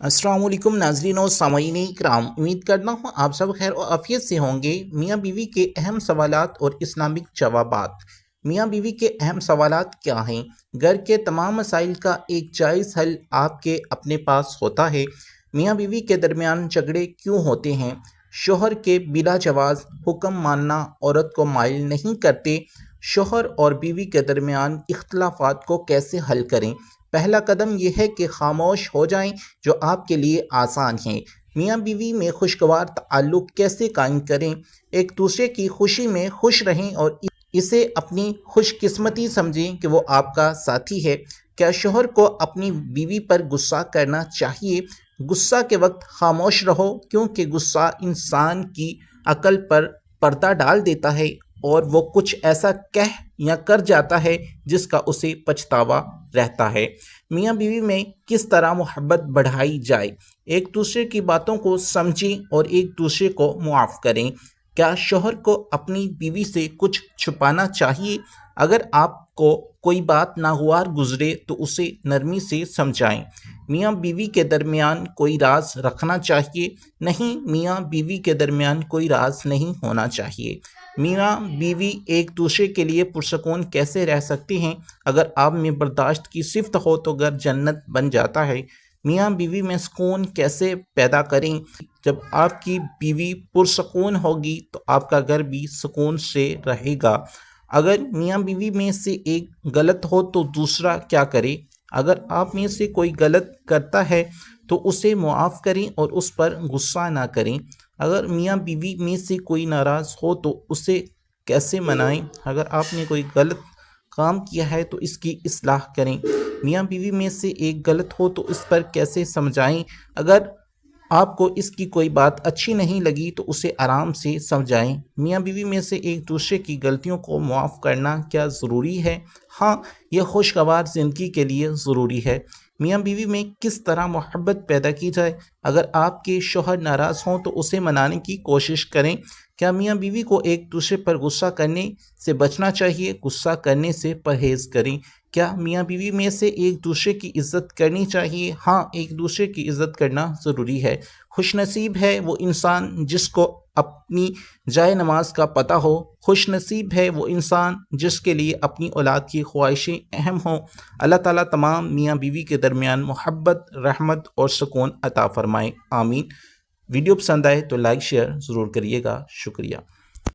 السلام علیکم ناظرین و سامعین کرام، امید کرتا ہوں آپ سب خیر و عافیت سے ہوں گے۔ میاں بیوی کے اہم سوالات اور اسلامک جوابات۔ میاں بیوی کے اہم سوالات کیا ہیں؟ گھر کے تمام مسائل کا ایک جائز حل آپ کے اپنے پاس ہوتا ہے۔ میاں بیوی کے درمیان جھگڑے کیوں ہوتے ہیں؟ شوہر کے بلا جواز حکم ماننا عورت کو مائل نہیں کرتے؟ شوہر اور بیوی کے درمیان اختلافات کو کیسے حل کریں؟ پہلا قدم یہ ہے کہ خاموش ہو جائیں، جو آپ کے لیے آسان ہے۔ میاں بیوی میں خوشگوار تعلق کیسے قائم کریں؟ ایک دوسرے کی خوشی میں خوش رہیں اور اسے اپنی خوش قسمتی سمجھیں کہ وہ آپ کا ساتھی ہے۔ کیا شوہر کو اپنی بیوی پر غصہ کرنا چاہیے؟ غصہ کے وقت خاموش رہو، کیونکہ غصہ انسان کی عقل پر پردہ ڈال دیتا ہے اور وہ کچھ ایسا کہہ یا کر جاتا ہے جس کا اسے پچھتاوا رہتا ہے۔ میاں بیوی میں کس طرح محبت بڑھائی جائے؟ ایک دوسرے کی باتوں کو سمجھیں اور ایک دوسرے کو معاف کریں۔ کیا شوہر کو اپنی بیوی سے کچھ چھپانا چاہیے؟ اگر آپ کو کوئی بات ناگوار گزرے تو اسے نرمی سے سمجھائیں۔ میاں بیوی کے درمیان کوئی راز رکھنا چاہیے؟ نہیں، میاں بیوی کے درمیان کوئی راز نہیں ہونا چاہیے۔ میاں بیوی ایک دوسرے کے لیے پرسکون کیسے رہ سکتے ہیں؟ اگر آپ میں برداشت کی صفت ہو تو گھر جنت بن جاتا ہے۔ میاں بیوی میں سکون کیسے پیدا کریں؟ جب آپ کی بیوی پرسکون ہوگی تو آپ کا گھر بھی سکون سے رہے گا۔ اگر میاں بیوی میں سے ایک غلط ہو تو دوسرا کیا کرے؟ اگر آپ میں سے کوئی غلط کرتا ہے تو اسے معاف کریں اور اس پر غصہ نہ کریں۔ اگر میاں بیوی میں سے کوئی ناراض ہو تو اسے کیسے منائیں؟ اگر آپ نے کوئی غلط کام کیا ہے تو اس کی اصلاح کریں۔ میاں بیوی میں سے ایک غلط ہو تو اس پر کیسے سمجھائیں؟ اگر آپ کو اس کی کوئی بات اچھی نہیں لگی تو اسے آرام سے سمجھائیں۔ میاں بیوی میں سے ایک دوسرے کی غلطیوں کو معاف کرنا کیا ضروری ہے؟ ہاں، یہ خوشگوار زندگی کے لیے ضروری ہے۔ میاں بیوی میں کس طرح محبت پیدا کی جائے؟ اگر آپ کے شوہر ناراض ہوں تو اسے منانے کی کوشش کریں۔ کیا میاں بیوی کو ایک دوسرے پر غصہ کرنے سے بچنا چاہیے؟ غصہ کرنے سے پرہیز کریں۔ کیا میاں بیوی میں سے ایک دوسرے کی عزت کرنی چاہیے؟ ہاں، ایک دوسرے کی عزت کرنا ضروری ہے۔ خوش نصیب ہے وہ انسان جس کو اپنی جائے نماز کا پتہ ہو۔ خوش نصیب ہے وہ انسان جس کے لیے اپنی اولاد کی خواہشیں اہم ہوں۔ اللہ تعالیٰ تمام میاں بیوی کے درمیان محبت، رحمت اور سکون عطا فرمائے، آمین۔ ویڈیو پسند آئے تو لائک شیئر ضرور کریے گا۔ شکریہ۔